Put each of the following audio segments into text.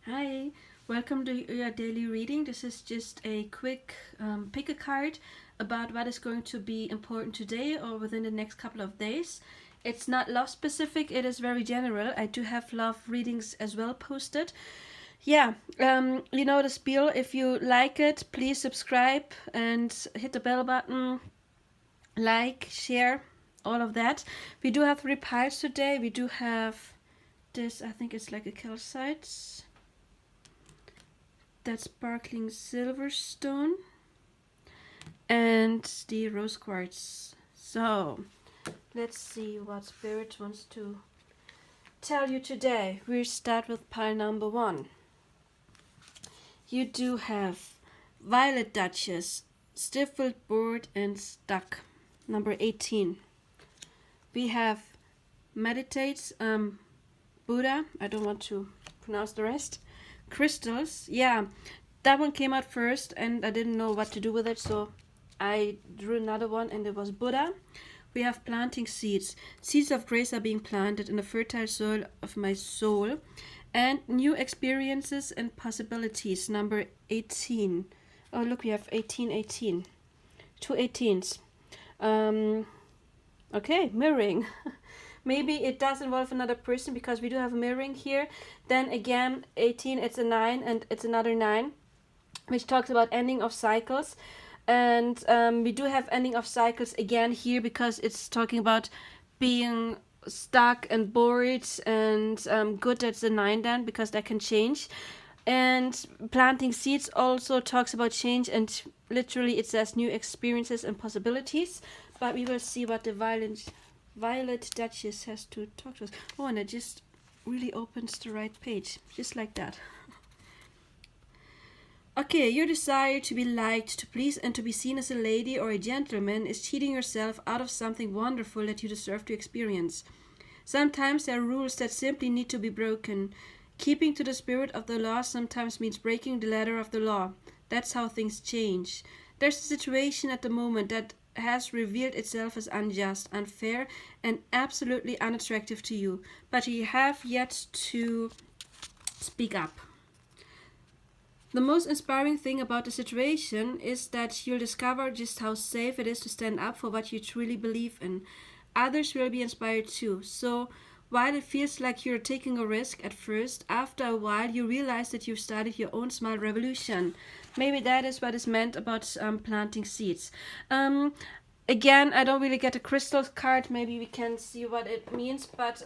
Hi, welcome to your daily reading. This is just a quick pick a card about what is going to be important today or within the next couple of days. It's not love specific, it is very general. I do have love readings as well posted. Yeah, you know the spiel. If you like it, please subscribe and hit the bell button, like, share, all of that. We do have 3 piles today. We do have this, I think it's like a calcite. That sparkling silver stone and the rose quartz. So let's see what Spirit wants to tell you today. We start with pile number 1. You do have Violet Duchess, Stifled, Bored, and Stuck. Number 18. We have Meditate, Buddha. I don't want to pronounce the rest. Crystals, yeah, that one came out first and I didn't know what to do with it, so I drew another one and it was Buddha. We have planting seeds. Seeds of grace are being planted in the fertile soil of my soul, and new experiences and possibilities. Number 18. Oh, look, we have 18. 2 18s. Okay, mirroring. Maybe it does involve another person because we do have mirroring here. Then again, 18, it's a 9 and it's another 9, which talks about ending of cycles. And we do have ending of cycles again here because it's talking about being stuck and bored, and good that's the 9 then because that can change. And planting seeds also talks about change, and literally it says new experiences and possibilities. But we will see what the Violet Duchess has to talk to us. Oh, and it just really opens the right page, just like that. Okay, your desire to be liked, to please, and to be seen as a lady or a gentleman is cheating yourself out of something wonderful that you deserve to experience. Sometimes there are rules that simply need to be broken. Keeping to the spirit of the law sometimes means breaking the letter of the law. That's how things change. There's a situation at the moment that has revealed itself as unjust, unfair, and absolutely unattractive to you, but you have yet to speak up. The most inspiring thing about the situation is that you'll discover just how safe it is to stand up for what you truly believe in. Others will be inspired too. So, while it feels like you're taking a risk at first, after a while you realize that you've started your own small revolution. Maybe that is what is meant about planting seeds. Again, I don't really get a crystal card. Maybe we can see what it means, but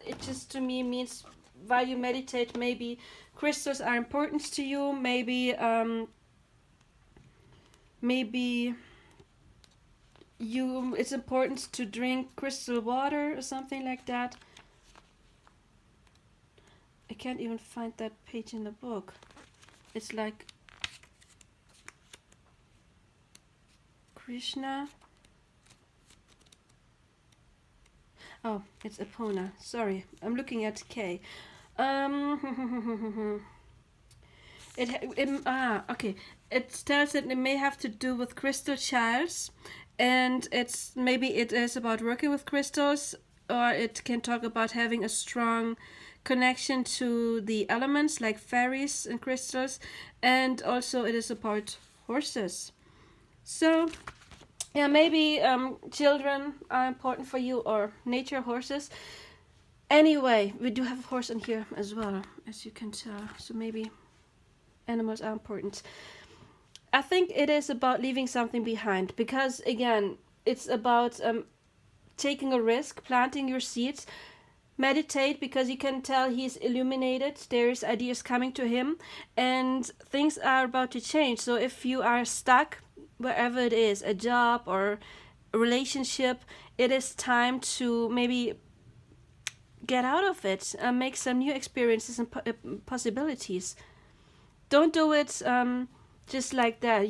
it just to me means while you meditate, maybe crystals are important to you. Maybe it's important to drink crystal water or something like that. I can't even find that page in the book. It's like Krishna. Oh, it's Epona. Sorry, I'm looking at K. Okay. It tells that it may have to do with crystal shells, and maybe it is about working with crystals, or it can talk about having a strong connection to the elements like fairies and crystals, and also it is about horses. So yeah, maybe children are important for you, or nature, horses. Anyway, we do have a horse in here as well, as you can tell. So maybe animals are important. I think it is about leaving something behind because, again, it's about taking a risk, planting your seeds. Meditate because you can tell he's illuminated. There's ideas coming to him and things are about to change. So if you are stuck wherever it is, a job or a relationship, it is time to maybe get out of it and make some new experiences and possibilities. Don't do it just like that.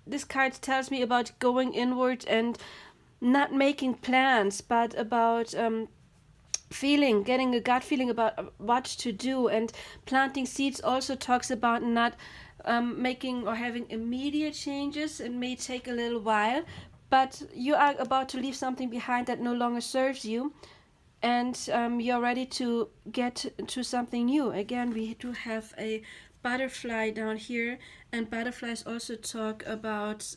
This card tells me about going inward and not making plans, but about getting a gut feeling about what to do. And planting seeds also talks about not making or having immediate changes. It may take a little while, but you are about to leave something behind that no longer serves you. and you're ready to get to something new. Again, we do have a butterfly down here, and butterflies also talk about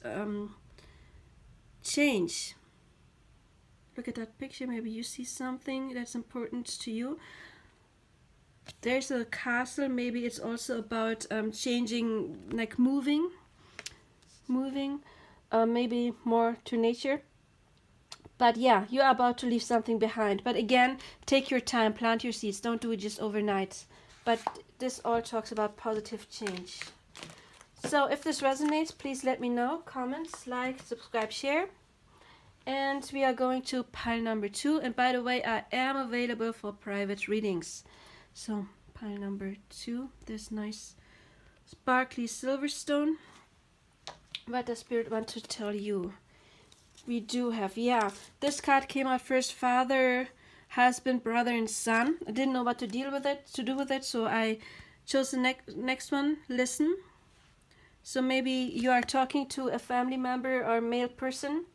change. Look at that picture. Maybe you see something that's important to you. There's a castle. Maybe it's also about changing, like moving, maybe more to nature. But yeah, you are about to leave something behind. But again, take your time, plant your seeds. Don't do it just overnight. But this all talks about positive change. So if this resonates, please let me know. Comments, like, subscribe, share. And we are going to pile number 2. And by the way, I am available for private readings. So pile number 2, this nice sparkly silverstone. What does Spirit want to tell you? We do have, yeah, this card came out first, father, husband, brother, and son. I didn't know what to do with it, so I chose the next one, listen. So maybe you are talking to a family member or male person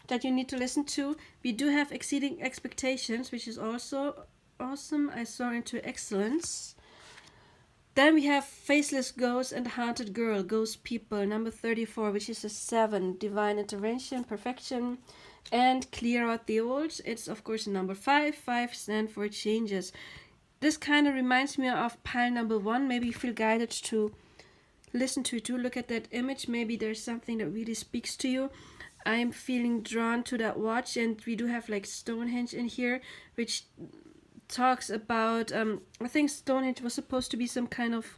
that you need to listen to. We do have exceeding expectations, which is also awesome. I soar into excellence. Then we have Faceless Ghost and Haunted Girl, Ghost People, number 34, which is a 7, Divine Intervention, Perfection, and Clear Out the Old. It's, of course, number 5. 5 stand for changes. This kind of reminds me of pile number 1. Maybe you feel guided to listen to it too. Look at that image. Maybe there's something that really speaks to you. I'm feeling drawn to that watch, and we do have like Stonehenge in here, which talks about I think Stonehenge was supposed to be some kind of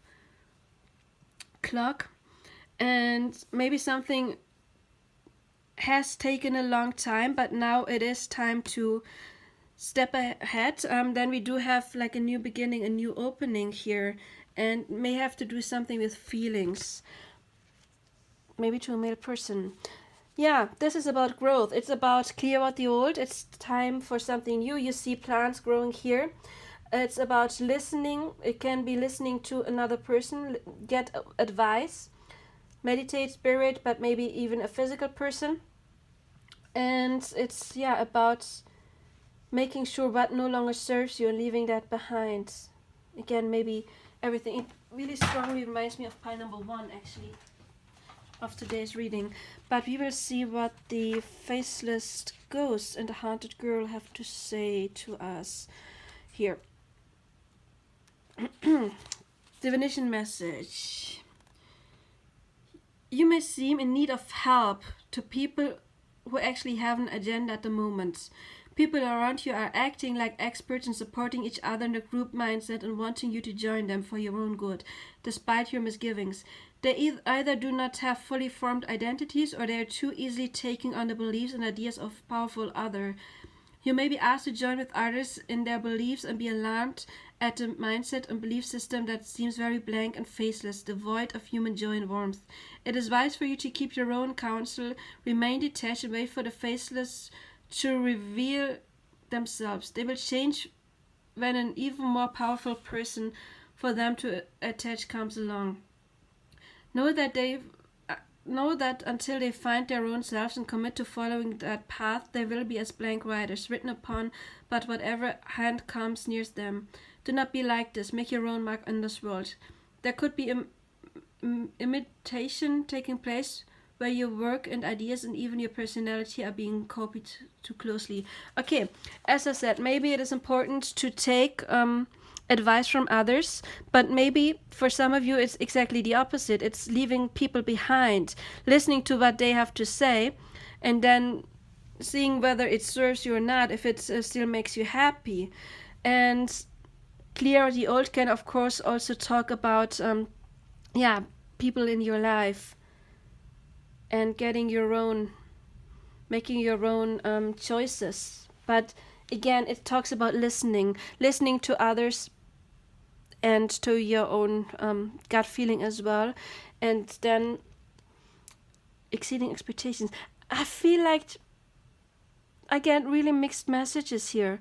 clock, and maybe something has taken a long time, but now it is time to step ahead. Then we do have like a new beginning, a new opening here, and may have to do something with feelings, maybe to a male person. Yeah, this is about growth. It's about clear out the old. It's time for something new. You see plants growing here. It's about listening. It can be listening to another person, get advice, meditate, spirit, but maybe even a physical person. And it's, yeah, about making sure what no longer serves you and leaving that behind. Again, maybe everything. It really strongly reminds me of pile number 1, actually, of today's reading. But we will see what the Faceless Ghost and the Haunted Girl have to say to us here. Divination message. You may seem in need of help to people who actually have an agenda at the moment. People around you are acting like experts and supporting each other in the group mindset and wanting you to join them for your own good, despite your misgivings. They either do not have fully formed identities, or they are too easily taking on the beliefs and ideas of powerful others. You may be asked to join with others in their beliefs and be alarmed at the mindset and belief system that seems very blank and faceless, devoid of human joy and warmth. It is wise for you to keep your own counsel, remain detached, and wait for the faceless to reveal themselves. They will change when an even more powerful person for them to attach comes along. Know that until they find their own selves and commit to following that path, they will be as blank writers, written upon but whatever hand comes near them. Do not be like this. Make your own mark in this world. There could be imitation taking place where your work and ideas and even your personality are being copied too closely. Okay, as I said, maybe it is important to take advice from others, but maybe for some of you it's exactly the opposite. It's leaving people behind, listening to what they have to say, and then seeing whether it serves you or not, if it still makes you happy. And clear the old can, of course, also talk about people in your life and making your own choices. But again, it talks about listening to others and to your own gut feeling as well, and then exceeding expectations. I feel like I get really mixed messages here.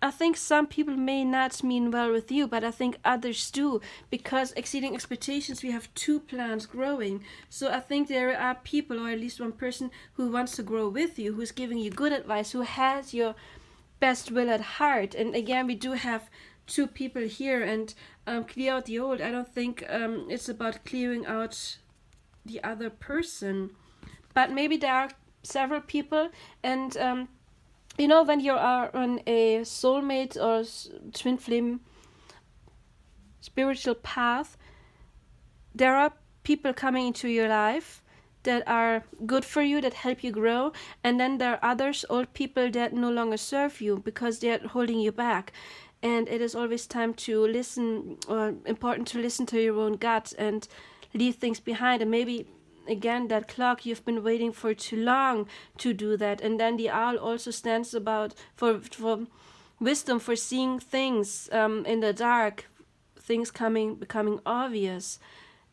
I think some people may not mean well with you, but I think others do, because exceeding expectations, we have 2 plants growing. So I think there are people, or at least one person, who wants to grow with you, who's giving you good advice, who has your best will at heart. And again, we do have two people here, and clear out the old. I don't think it's about clearing out the other person, but maybe there are several people. And when you are on a soulmate or twin flame spiritual path, there are people coming into your life that are good for you, that help you grow, and then there are others, old people, that no longer serve you because they're holding you back. And it is always time to listen, or important to listen to your own gut and leave things behind. And maybe again, that clock, you've been waiting for too long to do that. And then the owl also stands about for wisdom, for seeing things in the dark, things becoming obvious.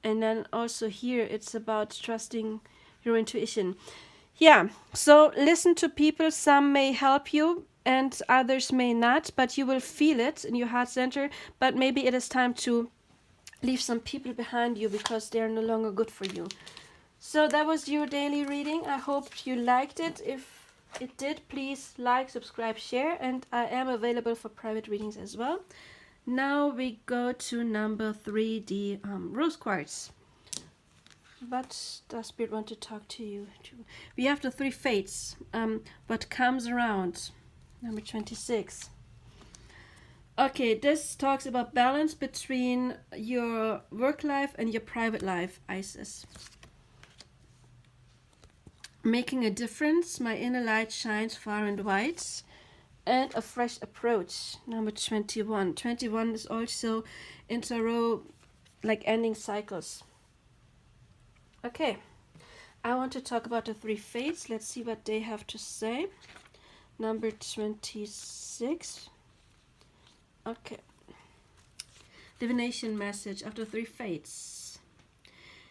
And then also here, it's about trusting your intuition. Yeah, so listen to people. Some may help you and others may not, but you will feel it in your heart center. But maybe it is time to leave some people behind you because they are no longer good for you. So that was your daily reading. I hope you liked it. If it did, please like, subscribe, share, and I am available for private readings as well. Now we go to number 3, the rose quartz. What does Spirit want to talk to you? We have the 3 fates. What comes around? Number 26. Okay, this talks about balance between your work life and your private life, Isis. Making a difference, my inner light shines far and wide. And a fresh approach, number 21. 21 is also in tarot, like ending cycles. Okay, I want to talk about the 3 fates. Let's see what they have to say. Number 26. Okay. Divination message of the 3 fates.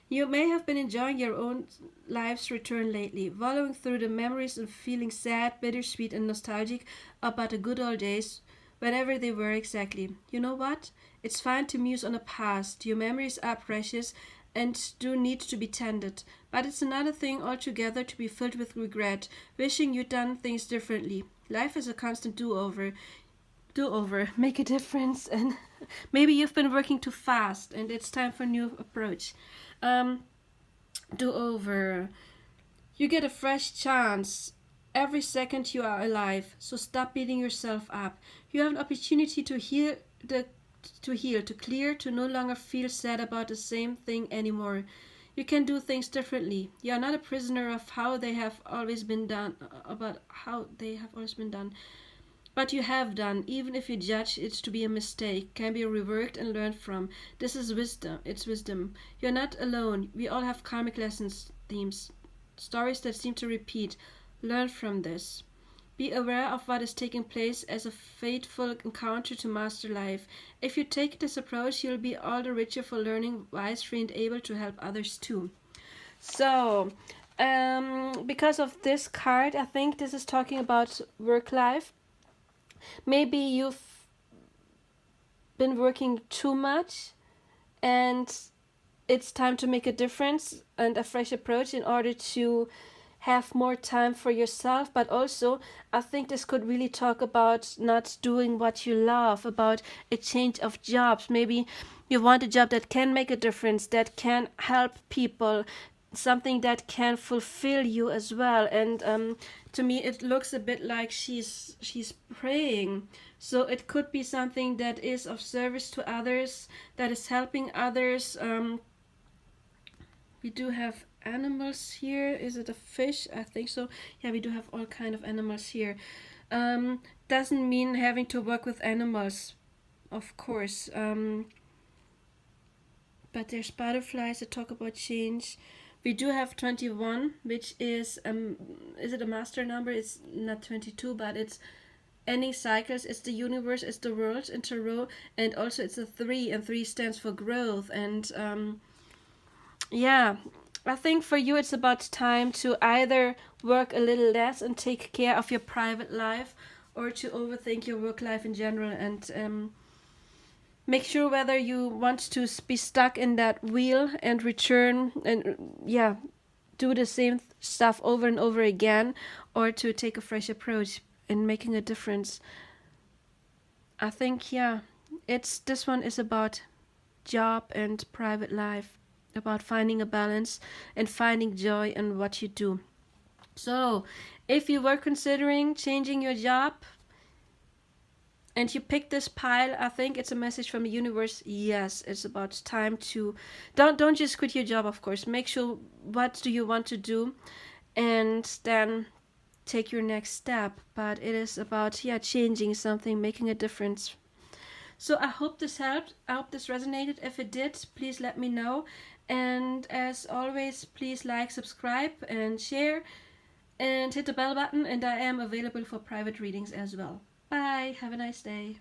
You may have been enjoying your own life's return lately, wallowing through the memories and feeling sad, bittersweet, and nostalgic about the good old days, whenever they were exactly. You know what? It's fine to muse on the past. Your memories are precious and do need to be tended. But it's another thing altogether to be filled with regret, wishing you'd done things differently. Life is a constant do-over. Make a difference. And maybe you've been working too fast and it's time for a new approach. Do-over. You get a fresh chance every second you are alive, so stop beating yourself up. You have an opportunity to heal, to clear, to no longer feel sad about the same thing anymore. You can do things differently. You are not a prisoner of how they have always been done, But you have done, even if you judge it to be a mistake, can be reworked and learned from. This is wisdom. It's wisdom. You're not alone. We all have karmic lessons, themes, stories that seem to repeat. Learn from this. Be aware of what is taking place as a fateful encounter to master life. If you take this approach, you'll be all the richer for learning, wise, free, and able to help others too. So, because of this card, I think this is talking about work life. Maybe you've been working too much and it's time to make a difference and a fresh approach in order to have more time for yourself. But also, I think this could really talk about not doing what you love, about a change of jobs. Maybe you want a job that can make a difference, that can help people, something that can fulfill you as well. And to me it looks a bit like she's praying, so it could be something that is of service to others, that is helping others. We do have animals here. Is it a fish? I think so. Yeah, we do have all kind of animals here. Doesn't mean having to work with animals, of course, but there's butterflies that talk about change. We do have 21, which is it a master number? It's not 22, but it's ending cycles. It's the universe, it's the world in tarot, and also it's a 3, and 3 stands for growth. And yeah, I think for you it's about time to either work a little less and take care of your private life, or to overthink your work life in general and make sure whether you want to be stuck in that wheel and return and do the same stuff over and over again, or to take a fresh approach in making a difference. I think, yeah, this one is about job and private life, about finding a balance and finding joy in what you do. So, if you were considering changing your job and you pick this pile, I think it's a message from the universe. Yes, it's about time to don't just quit your job, of course. Make sure what do you want to do, and then take your next step. But it is about, yeah, changing something, making a difference. So I hope this helped. I hope this resonated. If it did, please let me know. And as always, please like, subscribe, and share, and hit the bell button. And I am available for private readings as well. Bye. Have a nice day.